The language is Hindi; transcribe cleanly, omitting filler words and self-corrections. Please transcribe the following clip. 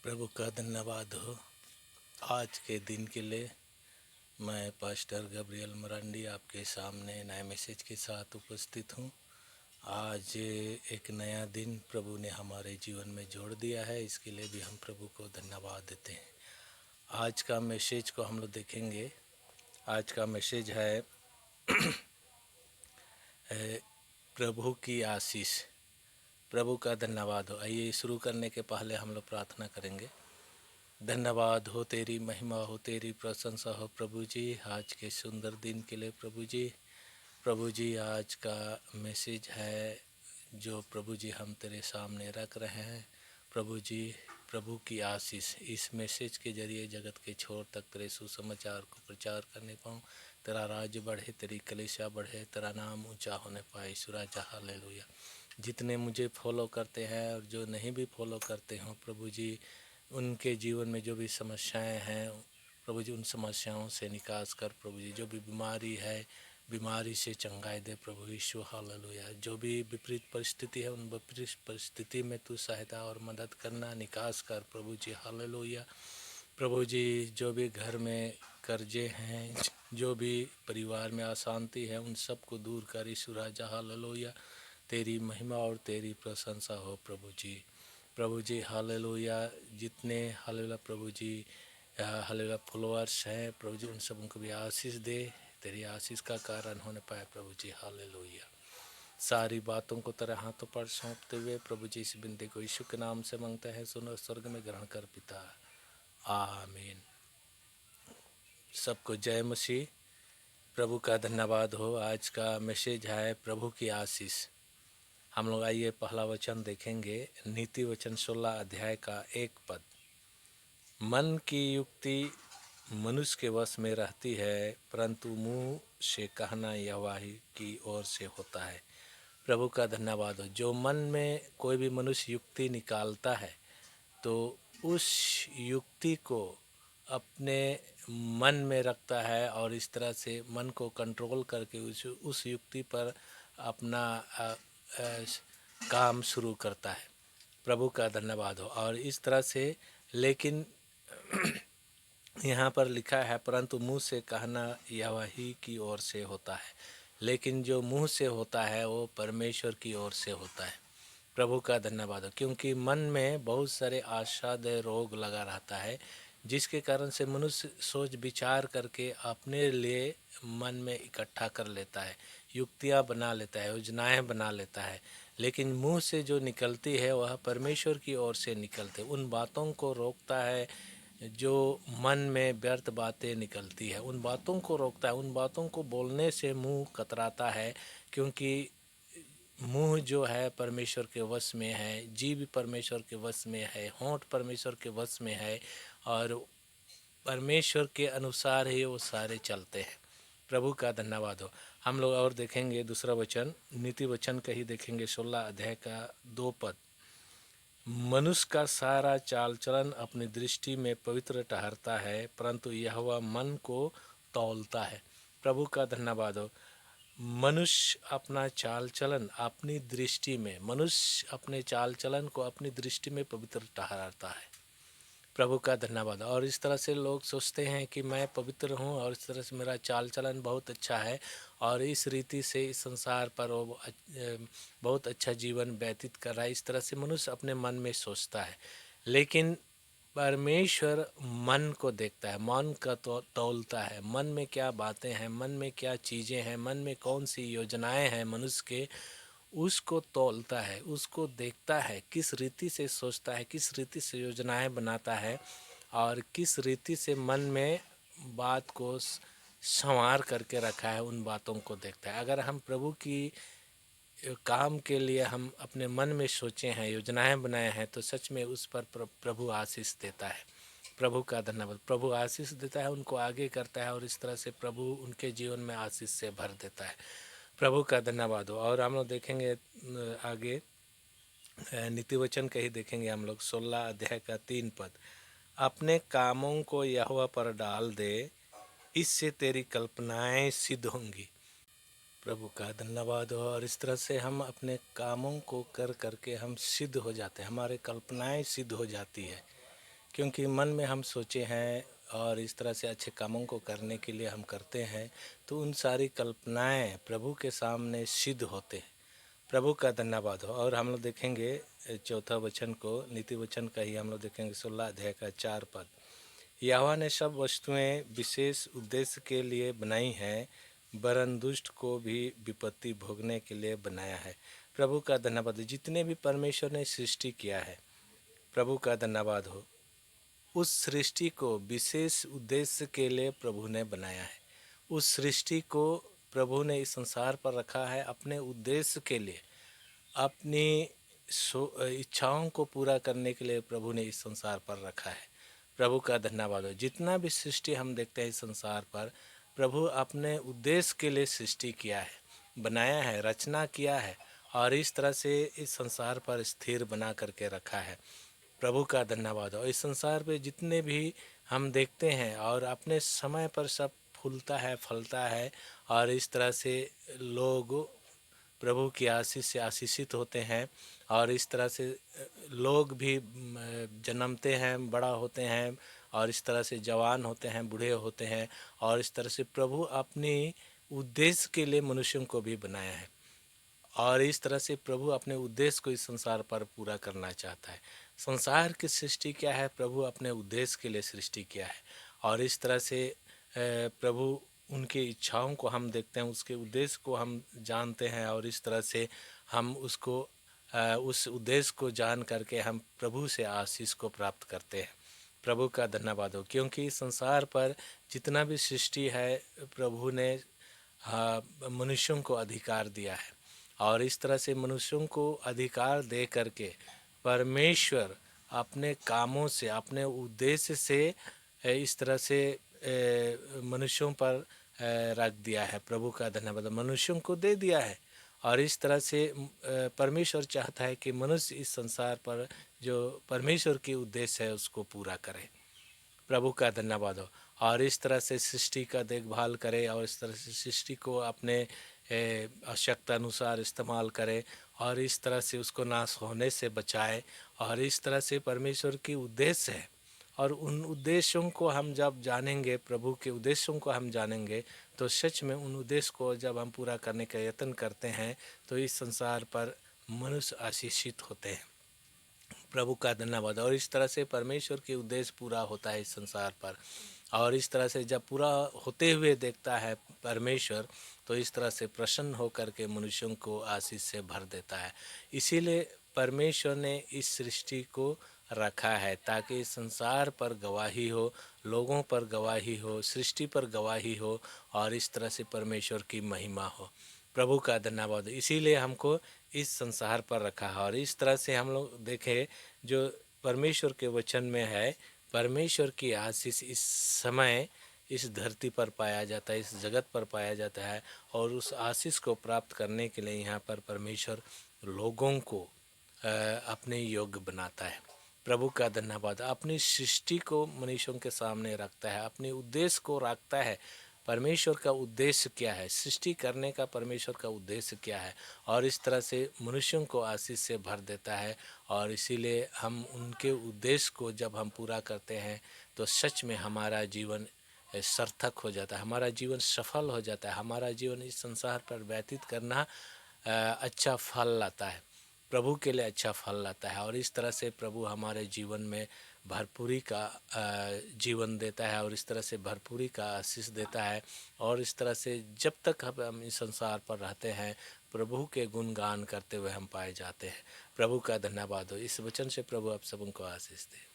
प्रभु का धन्यवाद हो आज के दिन के लिए। मैं पास्टर गब्रियल मरांडी आपके सामने नए मैसेज के साथ उपस्थित हूँ। आज एक नया दिन प्रभु ने हमारे जीवन में जोड़ दिया है, इसके लिए भी हम प्रभु को धन्यवाद देते हैं। आज का मैसेज को हम लोग देखेंगे। आज का मैसेज है प्रभु की आशीष। प्रभु का धन्यवाद हो। आइए शुरू करने के पहले हम लोग प्रार्थना करेंगे। धन्यवाद हो, तेरी महिमा हो, तेरी प्रशंसा हो प्रभु जी, आज के सुंदर दिन के लिए प्रभु जी। प्रभु जी, आज का मैसेज है जो प्रभु जी हम तेरे सामने रख रहे हैं। प्रभु जी, प्रभु की आशीष, इस मैसेज के जरिए जगत के छोर तक तेरे सुसमाचार को प्रचार करने पाऊँ, तेरा राज्य बढ़े, तेरी कलीसिया बढ़े, तेरा नाम ऊंचा होने पाए। ईश्वर राजा, हालेलुया। जितने मुझे फॉलो करते हैं और जो नहीं भी फॉलो करते हों प्रभु जी, उनके जीवन में जो भी समस्याएं हैं प्रभु जी, उन समस्याओं से निकास कर प्रभु जी। जो भी बीमारी है, बीमारी से चंगाई दे प्रभु यीशु, हालेलुया। जो भी विपरीत परिस्थिति है, उन विपरीत परिस्थिति में तू सहायता और मदद करना, निकास कर प्रभु जी, हालेलुया। प्रभु जी, जो भी घर में कर्जे हैं, जो भी परिवार में अशांति है, उन सब को दूर कर यीशु राजा, हालेलुया। तेरी महिमा और तेरी प्रशंसा हो प्रभु जी। प्रभु जी, हालेलुया। जितने हालेलुया प्रभु जी हालेलुया फॉलोअर्स हैं प्रभु जी, उन सब को भी आशीष दे, तेरी आशीष का कारण होने पाए प्रभु जी, हालेलुया। सारी बातों को तेरे हाथों पर सौंपते हुए प्रभु जी, इस बिनती को यीशु के नाम से मांगते हैं, सुनो स्वर्ग में ग्रहण कर पिता, आमीन। सबको जय मसीह। प्रभु का धन्यवाद हो। आज का मैसेज है प्रभु की आशीष। हम लोग आइए पहला वचन देखेंगे। नीति वचन 16 अध्याय का 1 पद। मन की युक्ति मनुष्य के वश में रहती है, परंतु मुंह से कहना यहोवा ही की ओर से होता है। प्रभु का धन्यवाद हो। जो मन में कोई भी मनुष्य युक्ति निकालता है तो उस युक्ति को अपने मन में रखता है और इस तरह से मन को कंट्रोल करके उस युक्ति पर अपना काम शुरू करता है। प्रभु का धन्यवाद हो। और इस तरह से, लेकिन यहाँ पर लिखा है परंतु मुंह से कहना यहोवा ही की ओर से होता है। लेकिन जो मुंह से होता है वो परमेश्वर की ओर से होता है। प्रभु का धन्यवाद हो। क्योंकि मन में बहुत सारे आशादय रोग लगा रहता है, जिसके कारण से मनुष्य सोच विचार करके अपने लिए मन में इकट्ठा कर लेता है, युक्तियाँ बना लेता है, योजनाएं बना लेता है। लेकिन मुंह से जो निकलती है वह परमेश्वर की ओर से निकलते, उन बातों को रोकता है जो मन में व्यर्थ बातें निकलती है, उन बातों को रोकता है। उन बातों को बोलने से मुंह कतराता है, क्योंकि मुंह जो है परमेश्वर के वश में है, जीभ परमेश्वर के वश में है, होंठ परमेश्वर के वश में है और परमेश्वर के अनुसार ही वो सारे चलते हैं। प्रभु का धन्यवाद हो। हम लोग और देखेंगे दूसरा वचन, नीति वचन का ही देखेंगे 16 अध्याय का 2 पद। मनुष्य का सारा चाल चलन अपनी दृष्टि में पवित्र ठहरता है, परंतु यहोवा मन को तौलता है। प्रभु का धन्यवाद हो। मनुष्य अपना चाल चलन अपनी दृष्टि में, मनुष्य अपने चाल चलन को अपनी दृष्टि में पवित्र ठहराता है। प्रभु का धन्यवाद। और इस तरह से लोग सोचते हैं कि मैं पवित्र हूँ और इस तरह से मेरा चाल चलन बहुत अच्छा है और इस रीति से इस संसार पर वो बहुत अच्छा जीवन व्यतीत कर रहा है। इस तरह से मनुष्य अपने मन में सोचता है। लेकिन परमेश्वर मन को देखता है, मन का तौलता है। मन में क्या बातें हैं, मन में क्या चीज़ें हैं, मन में कौन सी योजनाएं हैं मनुष्य के, उसको तौलता है, उसको देखता है, किस रीति से सोचता है, किस रीति से योजनाएं बनाता है और किस रीति से मन में बात को संवार करके रखा है, उन बातों को देखता है। अगर हम प्रभु की काम के लिए हम अपने मन में सोचे हैं, योजनाएं बनाए हैं, तो सच में उस पर प्रभु आशीष देता है। प्रभु का धन्यवाद। प्रभु आशीष देता है, उनको आगे करता है और इस तरह से प्रभु उनके जीवन में आशीष से भर देता है। प्रभु का धन्यवाद हो। और हम लोग देखेंगे आगे नीति वचन का ही देखेंगे हम लोग 16 अध्याय का 3 पद। अपने कामों को यहोवा पर डाल दे, इससे तेरी कल्पनाएं सिद्ध होंगी। प्रभु का धन्यवाद हो। और इस तरह से हम अपने कामों को कर करके हम सिद्ध हो जाते हैं, हमारे कल्पनाएं सिद्ध हो जाती है। क्योंकि मन में हम सोचे हैं और इस तरह से अच्छे कामों को करने के लिए हम करते हैं, तो उन सारी कल्पनाएं प्रभु के सामने सिद्ध होते हैं। प्रभु का धन्यवाद हो। और हम लोग देखेंगे चौथा वचन को, नीति वचन का ही हम लोग देखेंगे 16 अध्याय का 4 पद। यहोवा ने सब वस्तुएं विशेष उद्देश्य के लिए बनाई हैं, वरन दुष्ट को भी विपत्ति भोगने के लिए बनाया है। प्रभु का धन्यवाद। जितने भी परमेश्वर ने सृष्टि किया है, प्रभु का धन्यवाद हो। उस सृष्टि को विशेष उद्देश्य के लिए प्रभु ने बनाया है। उस सृष्टि को प्रभु ने इस संसार पर रखा है अपने उद्देश्य के लिए, अपनी इच्छाओं को पूरा करने के लिए प्रभु ने इस संसार पर रखा है। प्रभु का धन्यवाद हो। जितना भी सृष्टि हम देखते हैं इस संसार पर, प्रभु अपने उद्देश्य के लिए सृष्टि किया है, बनाया है, रचना किया है और इस तरह से इस संसार पर स्थिर बना करके रखा है। प्रभु का धन्यवाद हो। इस संसार पे जितने भी हम देखते हैं और अपने समय पर सब फूलता है, फलता है और इस तरह से लोग प्रभु की आशीष से आशीषित होते हैं और इस तरह से लोग भी जन्मते हैं, बड़ा होते हैं और इस तरह से जवान होते हैं, बूढ़े होते हैं और इस तरह से प्रभु अपनी उद्देश्य के लिए मनुष्यों को भी बनाया है और इस तरह से प्रभु अपने उद्देश्य को इस संसार पर पूरा करना चाहता है। संसार की सृष्टि क्या है? प्रभु अपने उद्देश्य के लिए सृष्टि किया है और इस तरह से प्रभु उनकी इच्छाओं को हम देखते हैं, उसके उद्देश्य को हम जानते हैं और इस तरह से हम उसको उस उद्देश्य को जान करके हम प्रभु से आशीष को प्राप्त करते हैं। प्रभु का धन्यवाद हो। क्योंकि संसार पर जितना भी सृष्टि है, प्रभु ने मनुष्यों को अधिकार दिया है और इस तरह से मनुष्यों को अधिकार दे करके परमेश्वर अपने कामों से, अपने उद्देश्य से इस तरह से मनुष्यों पर रख दिया है। प्रभु का धन्यवाद। मनुष्यों को दे दिया है और इस तरह से परमेश्वर चाहता है कि मनुष्य इस संसार पर जो परमेश्वर की उद्देश्य है उसको पूरा करे। प्रभु का धन्यवाद हो। और इस तरह से सृष्टि का देखभाल करे और इस तरह से सृष्टि को अपने आवश्यकता अनुसार इस्तेमाल करे और इस तरह से उसको नाश होने से बचाए और इस तरह से परमेश्वर की उद्देश्य है। और उन उद्देश्यों को हम जब जानेंगे, प्रभु के उद्देश्यों को हम जानेंगे, तो सच में उन उद्देश्य को जब हम पूरा करने का यत्न करते हैं तो इस संसार पर मनुष्य आशीषित होते हैं। प्रभु का धन्यवाद। और इस तरह से परमेश्वर के उद्देश्य पूरा होता है इस संसार पर और इस तरह से जब पूरा होते हुए देखता है परमेश्वर, तो इस तरह से प्रसन्न होकर के मनुष्यों को आशीष से भर देता है। इसीलिए परमेश्वर ने इस सृष्टि को रखा है ताकि इस संसार पर गवाही हो, लोगों पर गवाही हो, सृष्टि पर गवाही हो और इस तरह से परमेश्वर की महिमा हो। प्रभु का धन्यवाद। इसीलिए हमको इस संसार पर रखा है और इस तरह से हम लोग देखें जो परमेश्वर के वचन में है, परमेश्वर की आशीष इस समय इस धरती पर पाया जाता है, इस जगत पर पाया जाता है और उस आशीष को प्राप्त करने के लिए यहाँ पर परमेश्वर लोगों को अपने योग्य बनाता है। प्रभु का धन्यवाद। अपनी सृष्टि को मनुष्यों के सामने रखता है, अपने उद्देश्य को रखता है। परमेश्वर का उद्देश्य क्या है, सृष्टि करने का परमेश्वर का उद्देश्य क्या है और इस तरह से मनुष्यों को आशीष से भर देता है। और इसीलिए हम उनके उद्देश्य को जब हम पूरा करते हैं तो सच में हमारा जीवन सार्थक हो जाता है, हमारा जीवन सफल हो जाता है, हमारा जीवन इस संसार पर व्यतीत करना अच्छा फल लाता है, प्रभु के लिए अच्छा फल लाता है। और इस तरह से प्रभु हमारे जीवन में भरपूरी का जीवन देता है और इस तरह से भरपूरी का आशीष देता है और इस तरह से जब तक हम इस संसार पर रहते हैं प्रभु के गुणगान करते हुए हम पाए जाते हैं। प्रभु का धन्यवाद हो। इस वचन से प्रभु आप सबको आशीष दे।